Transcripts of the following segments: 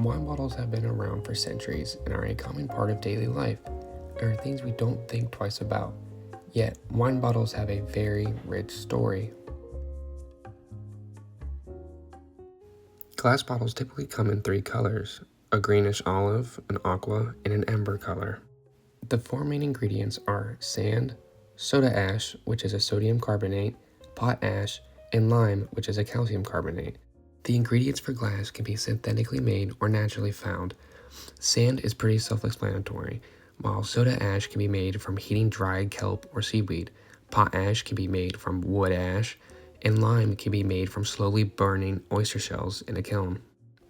Wine bottles have been around for centuries and are a common part of daily life, and are things we don't think twice about. Yet, wine bottles have a very rich story. Glass bottles typically come in three colors: a greenish olive, an aqua, and an amber color. The four main ingredients are sand, soda ash, which is a sodium carbonate, potash, and lime, which is a calcium carbonate. The ingredients for glass can be synthetically made or naturally found. Sand is pretty self-explanatory, while soda ash can be made from heating dried kelp or seaweed. Potash can be made from wood ash, and lime can be made from slowly burning oyster shells in a kiln.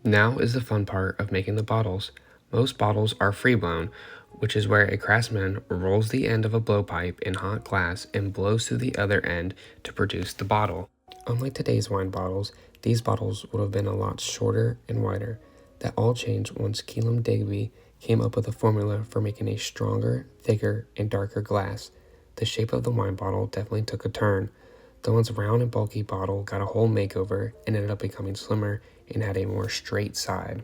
Now is the fun part of making the bottles. Most bottles are free-blown, which is where a craftsman rolls the end of a blowpipe in hot glass and blows through the other end to produce the bottle. Unlike today's wine bottles, these bottles would have been a lot shorter and wider. That all changed once Keelam Digby came up with a formula for making a stronger, thicker, and darker glass. The shape of the wine bottle definitely took a turn. The once round and bulky bottle got a whole makeover and ended up becoming slimmer and had a more straight side.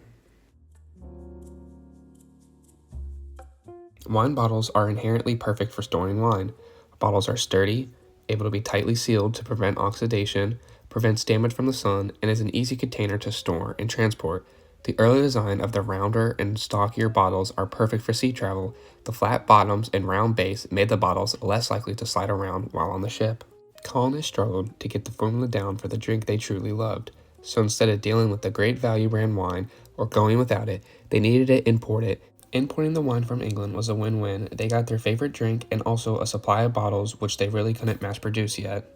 Wine bottles are inherently perfect for storing wine. Bottles are sturdy, able to be tightly sealed to prevent oxidation, prevents damage from the sun, and is an easy container to store and transport. The early design of the rounder and stockier bottles are perfect for sea travel. The flat bottoms and round base made the bottles less likely to slide around while on the ship. Colonists struggled to get the formula down for the drink they truly loved, so instead of dealing with the Great Value brand wine or going without it, they needed to import it. Importing the wine from England was a win-win. They got their favorite drink and also a supply of bottles which they really couldn't mass produce yet.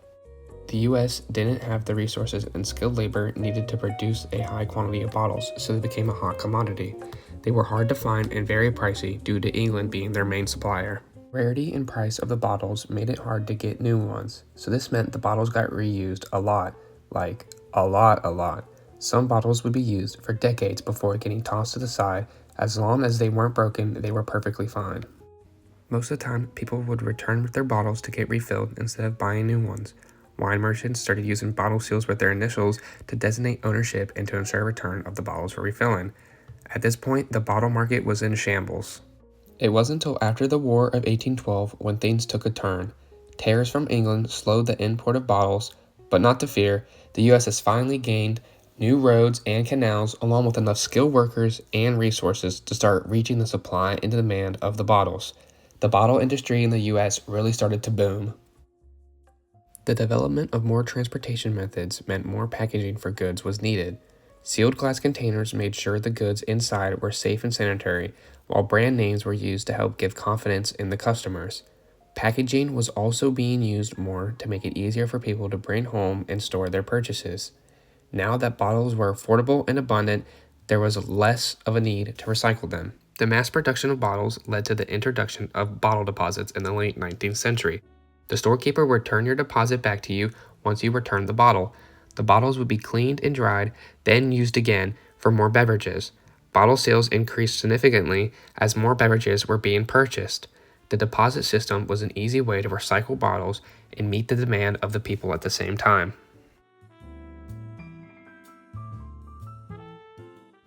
The US didn't have the resources and skilled labor needed to produce a high quantity of bottles, so they became a hot commodity. They were hard to find and very pricey due to England being their main supplier. Rarity and price of the bottles made it hard to get new ones, so this meant the bottles got reused a lot, like a lot. Some bottles would be used for decades before getting tossed to the side. As long as they weren't broken, they were perfectly fine. Most of the time, people would return with their bottles to get refilled instead of buying new ones. Wine merchants started using bottle seals with their initials to designate ownership and to ensure return of the bottles for refilling. At this point, the bottle market was in shambles. It wasn't until after the War of 1812 when things took a turn. Tariffs from England slowed the import of bottles, but not to fear, the US has finally gained new roads and canals along with enough skilled workers and resources to start reaching the supply and demand of the bottles. The bottle industry in the US really started to boom. The development of more transportation methods meant more packaging for goods was needed. Sealed glass containers made sure the goods inside were safe and sanitary, while brand names were used to help give confidence in the customers. Packaging was also being used more to make it easier for people to bring home and store their purchases. Now that bottles were affordable and abundant, there was less of a need to recycle them. The mass production of bottles led to the introduction of bottle deposits in the late 19th century. The storekeeper would return your deposit back to you once you returned the bottle. The bottles would be cleaned and dried, then used again for more beverages. Bottle sales increased significantly as more beverages were being purchased. The deposit system was an easy way to recycle bottles and meet the demand of the people at the same time.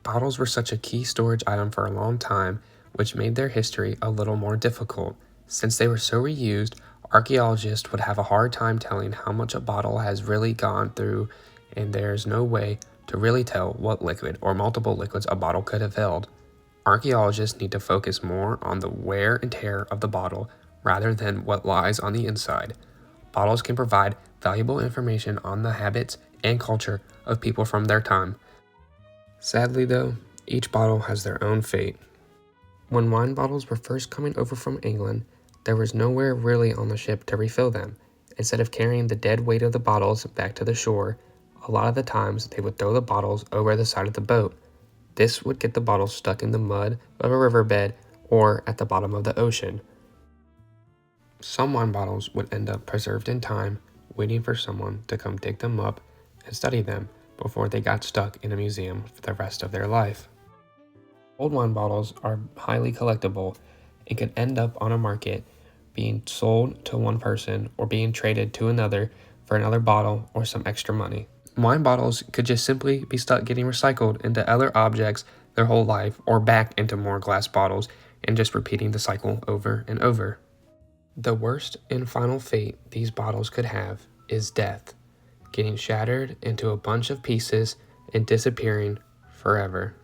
Bottles were such a key storage item for a long time, which made their history a little more difficult. Since they were so reused, archaeologists would have a hard time telling how much a bottle has really gone through, and there's no way to really tell what liquid or multiple liquids a bottle could have held. Archaeologists need to focus more on the wear and tear of the bottle rather than what lies on the inside. Bottles can provide valuable information on the habits and culture of people from their time. Sadly though, each bottle has their own fate. When wine bottles were first coming over from England, there was nowhere really on the ship to refill them. Instead of carrying the dead weight of the bottles back to the shore, a lot of the times they would throw the bottles over the side of the boat. This would get the bottles stuck in the mud of a riverbed or at the bottom of the ocean. Some wine bottles would end up preserved in time, waiting for someone to come dig them up and study them before they got stuck in a museum for the rest of their life. Old wine bottles are highly collectible and could end up on a market being sold to one person or being traded to another for another bottle or some extra money. Wine bottles could just simply be stuck getting recycled into other objects their whole life or back into more glass bottles and just repeating the cycle over and over. The worst and final fate these bottles could have is death, getting shattered into a bunch of pieces and disappearing forever.